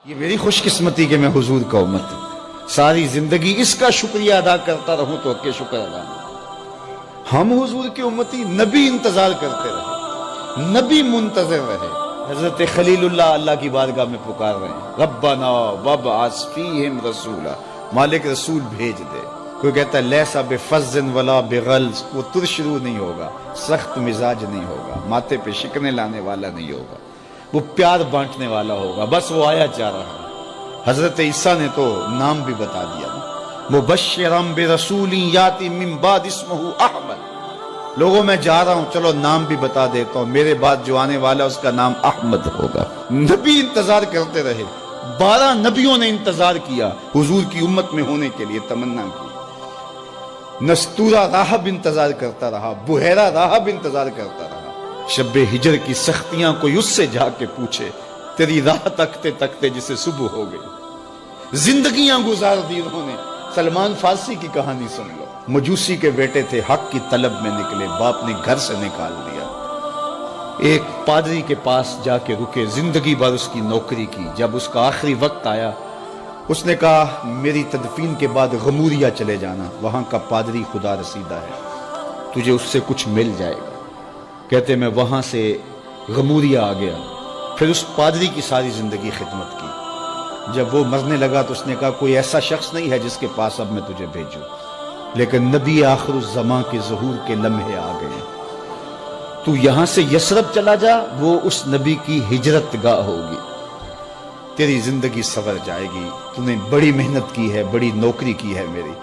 یہ میری خوش قسمتی کہ میں حضور کا امت ہوں. ساری زندگی اس کا شکریہ ادا کرتا رہوں تو کہ شکر ادا نہیں. ہم حضور کی امتی، نبی انتظار کرتے رہے، نبی منتظر رہے. حضرت خلیل اللہ کی بارگاہ میں پکار رہے ہیں، ربنا وابعث فیہم رسولا، مالک رسول بھیج دے. کوئی کہتا ہے لیسا بفظ ولا بغلظ، وہ ترشرو نہیں ہوگا، سخت مزاج نہیں ہوگا، ماتھے پہ شکنے لانے والا نہیں ہوگا، وہ پیار بانٹنے والا ہوگا. بس وہ آیا جا رہا ہے. حضرت عیسیٰ نے تو نام بھی بتا دیا نا، مبشرا برسول یاتی من بعد اسمہ احمد. لوگوں میں جا رہا ہوں، چلو نام بھی بتا دیتا ہوں، میرے بعد جو آنے والا اس کا نام احمد ہوگا. نبی انتظار کرتے رہے، 12 نبیوں نے انتظار کیا حضور کی امت میں ہونے کے لیے، تمنا کی. نستورہ راہب انتظار کرتا رہا، بحیرہ راہب انتظار کرتا رہا. شب ہجر کی سختیاں کوئی اس سے جا کے پوچھے، تیری راہ تکتے تکتے جسے صبح ہو گئی. زندگیاں گزار دی انہوں نے. سلمان فارسی کی کہانی سن لو. مجوسی کے بیٹے تھے، حق کی طلب میں نکلے، باپ نے گھر سے نکال دیا. ایک پادری کے پاس جا کے رکے، زندگی بھر اس کی نوکری کی. جب اس کا آخری وقت آیا، اس نے کہا میری تدفین کے بعد غموریا چلے جانا، وہاں کا پادری خدا رسیدہ ہے، تجھے اس سے کچھ مل جائے گا. کہتے میں وہاں سے غموریا آ گیا. پھر اس پادری کی ساری زندگی خدمت کی. جب وہ مرنے لگا تو اس نے کہا کوئی ایسا شخص نہیں ہے جس کے پاس اب میں تجھے بھیجوں، لیکن نبی آخر الزماں کے ظہور کے لمحے آ گئے. تو یہاں سے یثرب چلا جا، وہ اس نبی کی ہجرت گاہ ہوگی، تیری زندگی سنور جائے گی. تو نے بڑی محنت کی ہے، بڑی نوکری کی ہے میری.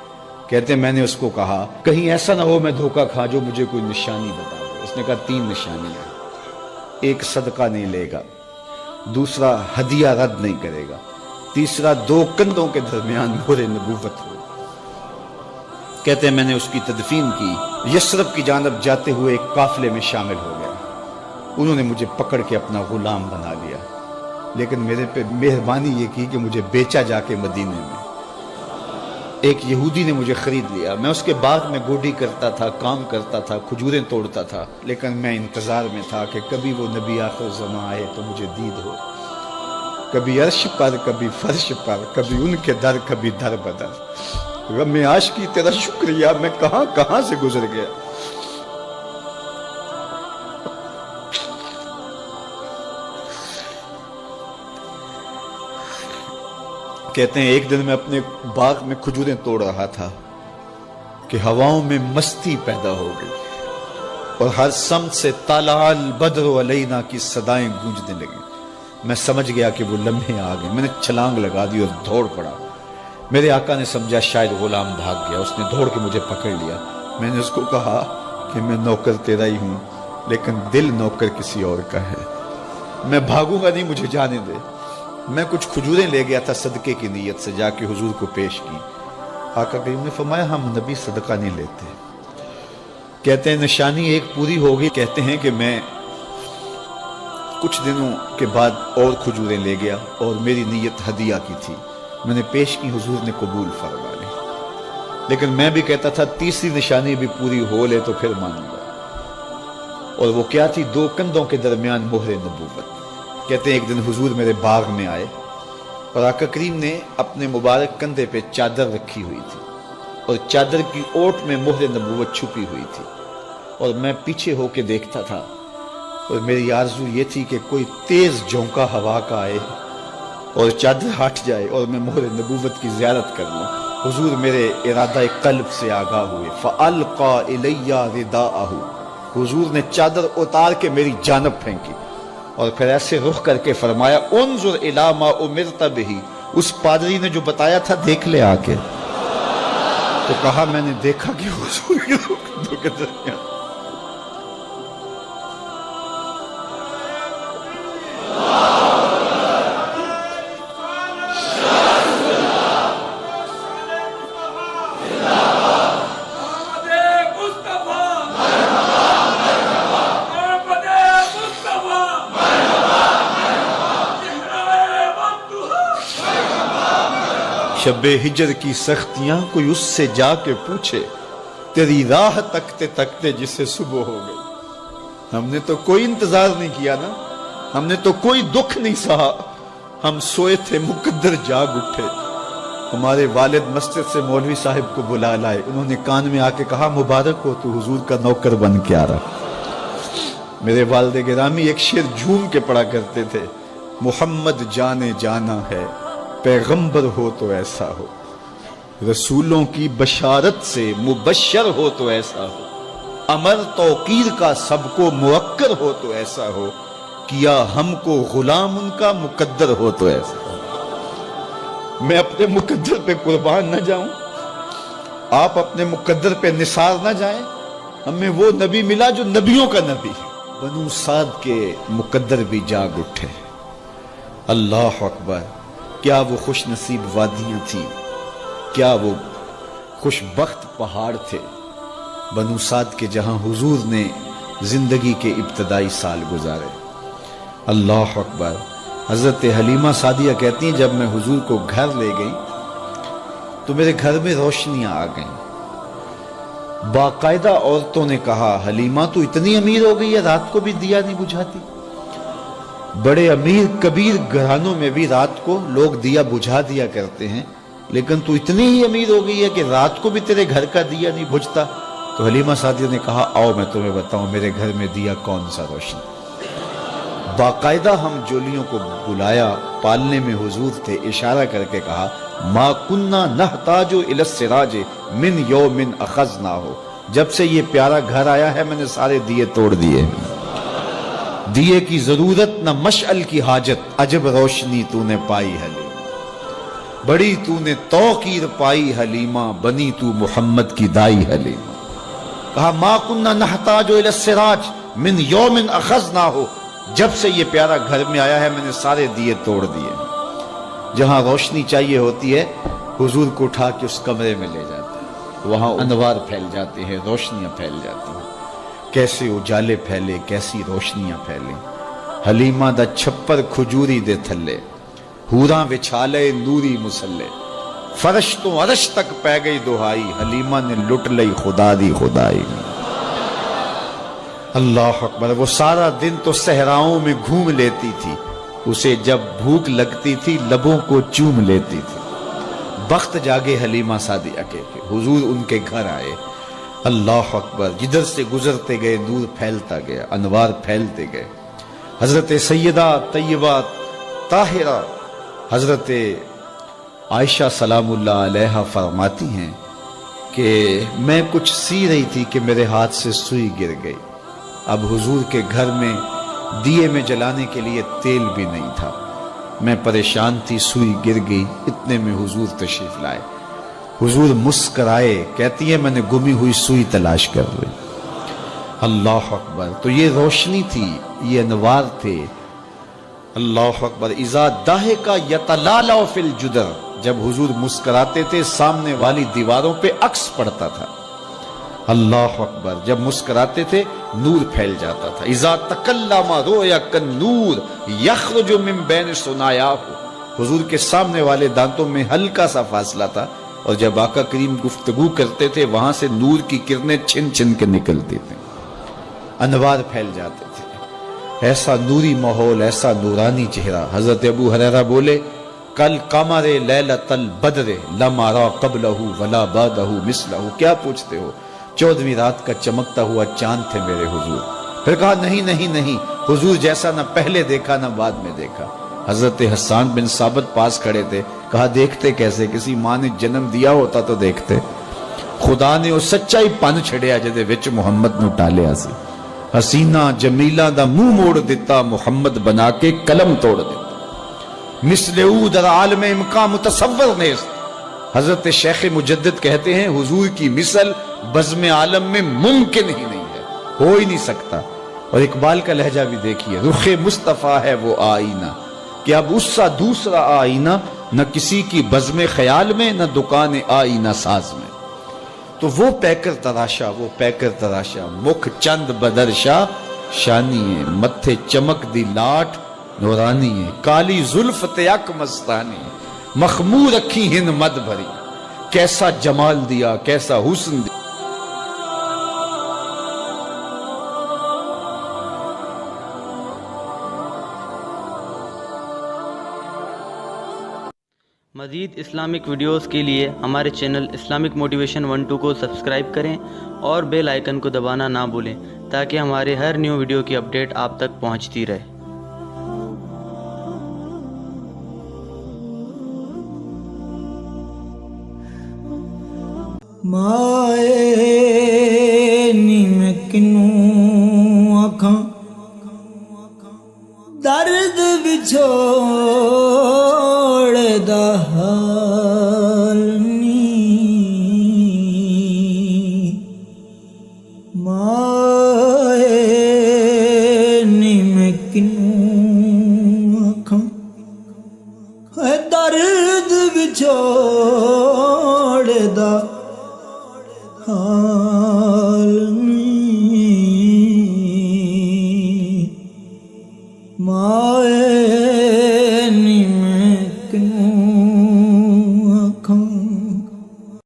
کہتے میں نے اس کو کہا کہیں ایسا نہ ہو میں دھوکہ کھا جو مجھے کوئی نشانی بتا دے. اس نے کہا 3 نشانیاں. ایک صدقہ نہیں لے گا، دوسرا ہدیہ رد نہیں کرے گا، تیسرا 2 کندھوں کے درمیان مہر نبوت ہو. کہتے ہیں میں نے اس کی تدفین کی. یثرب کی جانب جاتے ہوئے ایک قافلے میں شامل ہو گیا. انہوں نے مجھے پکڑ کے اپنا غلام بنا لیا، لیکن میرے پہ مہربانی یہ کی کہ مجھے بیچا جا کے مدینے میں. ایک یہودی نے مجھے خرید لیا. میں اس کے باغ میں گوڈی کرتا تھا، کام کرتا تھا، کھجوریں توڑتا تھا، لیکن میں انتظار میں تھا کہ کبھی وہ نبی آخر زمان آئے تو مجھے دید ہو. کبھی عرش پر، کبھی فرش پر، کبھی ان کے در، کبھی در بدر. غم عاشقی تیرا شکریہ، میں کہاں کہاں سے گزر گیا. کہتے ہیں ایک دن میں اپنے باغ میں کھجوریں توڑ رہا تھا کہ ہواؤں میں مستی پیدا ہو گئی اور ہر سمت سے طلع البدر علینا کی صدائیں گونجنے لگیں. میں سمجھ گیا کہ وہ لمحے آ گئے. میں نے چھلانگ لگا دی اور دوڑ پڑا. میرے آقا نے سمجھا شاید غلام بھاگ گیا. اس نے دوڑ کے مجھے پکڑ لیا. میں نے اس کو کہا کہ میں نوکر تیرا ہی ہوں، لیکن دل نوکر کسی اور کا ہے. میں بھاگوں گا نہیں، مجھے جانے دے. میں کچھ کھجوریں لے گیا تھا صدقے کی نیت سے، جا کے حضور کو پیش کی. آقا کریم نے فرمایا ہم نبی صدقہ نہیں لیتے. کہتے ہیں نشانی ایک پوری ہو گئی. کہتے ہیں کہ میں کچھ دنوں کے بعد اور کھجوریں لے گیا اور میری نیت ہدیہ کی تھی. میں نے پیش کی، حضور نے قبول فرما لی. لیکن میں بھی کہتا تھا تیسری نشانی بھی پوری ہو لے تو پھر مانوں گا. اور وہ کیا تھی؟ 2 کندھوں کے درمیان مہر نبوت. کہتے ہیں ایک دن حضور میرے باغ میں آئے اور آقا کریم نے اپنے مبارک کندھے پہ چادر رکھی ہوئی تھی اور چادر کی اوٹ میں مہر نبوت چھپی ہوئی تھی. اور میں پیچھے ہو کے دیکھتا تھا اور میری آرزو یہ تھی کہ کوئی تیز جھونکا ہوا کا آئے اور چادر ہٹ جائے اور میں مہر نبوت کی زیارت کر لوں. حضور میرے ارادہ قلب سے آگاہ ہوئے. فَأَلْقَى إِلَيَّ رِدَاءَهُ، حضور نے چادر اتار کے میری جانب پھینکی اور پھر ایسے رخ کر کے فرمایا انظر الی ما امرت بہ. اس پادری نے جو بتایا تھا دیکھ لے آ کے. تو کہا میں نے دیکھا کہ حضور کے دو کے درمیان شب ہجر کی سختیاں کوئی اس سے جا کے پوچھے، تیری راہ تکتے تکتے جسے صبح ہو گئی. ہم نے تو کوئی انتظار نہیں کیا نا، ہم نے تو کوئی دکھ نہیں سہا. ہم سوئے تھے مقدر جاگ اٹھے. ہمارے والد مسجد سے مولوی صاحب کو بلا لائے. انہوں نے کان میں آ کے کہا مبارک ہو تو حضور کا نوکر بن کے آ رہا. میرے والد گرامی ایک شعر جھوم کے پڑھا کرتے تھے, محمد جانے جانا ہے پیغمبر ہو تو ایسا ہو, رسولوں کی بشارت سے مبشر ہو تو ایسا ہو, امر توقیر کا سب کو موکر ہو تو ایسا ہو, کیا ہم کو غلام ان کا مقدر ہو تو ایسا ہو. میں اپنے مقدر پہ قربان نہ جاؤں, آپ اپنے مقدر پہ نثار نہ جائیں. ہمیں وہ نبی ملا جو نبیوں کا نبی ہے. بنو سعد کے مقدر بھی جاگ اٹھے. اللہ اکبر, کیا وہ خوش نصیب وادیاں تھیں, کیا وہ خوش بخت پہاڑ تھے بنو سعد کے, جہاں حضور نے زندگی کے ابتدائی سال گزارے. اللہ اکبر. حضرت حلیمہ سعدیہ کہتی ہیں جب میں حضور کو گھر لے گئی تو میرے گھر میں روشنیاں آ گئیں. باقاعدہ عورتوں نے کہا حلیمہ تو اتنی امیر ہو گئی ہے رات کو بھی دیا نہیں بجھاتی. بڑے امیر کبیر گھرانوں میں بھی رات کو لوگ دیا بجھا دیا کرتے ہیں, لیکن تو اتنی ہی امیر ہو گئی ہے کہ رات کو بھی تیرے گھر کا دیا نہیں بجھتا. تو حلیمہ سعدیہ نے کہا آؤ میں تمہیں بتاؤں میرے گھر میں دیا کون سا روشن. باقاعدہ ہم جولیوں کو بلایا, پالنے میں حضور تھے, اشارہ کر کے کہا ما کننا نحتاج الی السراج من یوم اخذناہ, جب سے یہ پیارا گھر آیا ہے میں نے سارے دیے توڑ دیے. دیے کی ضرورت نہ مشعل کی حاجت, عجب روشنی تو نے پائی حلیمہ, بڑی تو نے توقیر پائی حلیمہ, بنی تو محمد کی دائی حلیمہ. کہا ما کننا نحتاج الی السراج من یوم اخذناہ, جب سے یہ پیارا گھر میں آیا ہے میں نے سارے دیے توڑ دیے. جہاں روشنی چاہیے ہوتی ہے حضور کو اٹھا کے اس کمرے میں لے جاتے ہیں, وہاں انوار پھیل جاتے ہیں, روشنیاں پھیل جاتی ہیں. کیسے اجالے پھیلے, کیسی روشنیاں پھیلیں. حلیمہ دا چھپر کھجوری دے تھلے, حوراں وچھالے نوری مسلے, فرش تو عرش تک پہ گئی دہائی, حلیمہ نے لٹ لئی خدا دی خدائی. اللہ اکبر. وہ سارا دن تو صحراؤں میں گھوم لیتی تھی, اسے جب بھوک لگتی تھی لبوں کو چوم لیتی تھی. بخت جاگے حلیمہ سعدیہ کے, حضور ان کے گھر آئے. اللہ اکبر. جدھر سے گزرتے گئے نور پھیلتا گیا, انوار پھیلتے گئے. حضرت سیدہ طیبہ طاہرہ حضرت عائشہ سلام اللہ علیہا فرماتی ہیں کہ میں کچھ سی رہی تھی کہ میرے ہاتھ سے سوئی گر گئی. اب حضور کے گھر میں دیے میں جلانے کے لیے تیل بھی نہیں تھا, میں پریشان تھی, سوئی گر گئی. اتنے میں حضور تشریف لائے. حضور مسکرائے, کہتی ہے میں نے گمی ہوئی سوئی تلاش کر لی. اللہ اکبر. تو یہ روشنی تھی, یہ انوار تھے. اللہ اکبر. اذا ضحک یتلالع فی الجدر, جب حضور مسکراتے تھے سامنے والی دیواروں پہ عکس پڑتا تھا. اللہ اکبر. جب مسکراتے تھے نور پھیل جاتا تھا. اذا تکلم رؤیا کالنور یخرج من بین ثنایاہ, حضور کے سامنے والے دانتوں میں ہلکا سا فاصلہ تھا, اور جب آقا کریم گفتگو کرتے تھے وہاں سے نور کی کرنیں چھن چھن کے نکلتی تھیں, انوار پھیل جاتے تھے. ایسا نوری ماحول, ایسا نورانی چہرہ. حضرت ابو ہریرہ بولے کل قمر لیلۃ البدر لم ارى قبلہ ولا بعدہ مثلہ. کیا پوچھتے ہو, 14ویں رات کا چمکتا ہوا چاند تھے میرے حضور. پھر کہا نہیں نہیں نہیں, حضور جیسا نہ پہلے دیکھا نہ بعد میں دیکھا. حضرت حسان بن ثابت پاس کھڑے تھے, کہا دیکھتے کیسے, کسی ماں نے جنم دیا ہوتا تو دیکھتے. خدا نے وہ سچائی پن چھڑیا جدے وچ محمد نو ٹالیا سی. حسینہ جمیلہ دا منہ موڑ دیتا, محمد بنا کے قلم توڑ دیتا. مثل او در عالم امکان متصور نیست. حضرت شیخ مجدد کہتے ہیں حضور کی مثل بزم عالم میں ممکن ہی نہیں ہے, ہو ہی نہیں سکتا. اور اقبال کا لہجہ بھی دیکھیے, رخ مصطفیٰ ہے وہ آئینہ کہ اب اس سا دوسرا آئینہ نہ کسی کی بزم خیال میں نہ دکان آئینہ ساز میں. تو وہ پیکر تراشا, وہ پیکر تراشا, مکھ چند بدرشا شانی ہے, متھے چمک دی لاٹ نورانی ہے, کالی زلف تیک مستانی, مخمور رکھی ہند مد بھری, کیسا جمال دیا, کیسا حسن دیا. مزید اسلامک ویڈیوز کے لیے ہمارے چینل اسلامک موٹیویشن 12 کو سبسکرائب کریں اور بیل آئیکن کو دبانا نہ بھولیں تاکہ ہمارے ہر نیو ویڈیو کی اپڈیٹ آپ تک پہنچتی رہے۔ مائے نی میں کنوں آکھاں درد وچھوڑ دا حال نی، مائے نی میں کنوں آکھاں درد وچھوڑ دا حال نی، مائے نی میں کنوں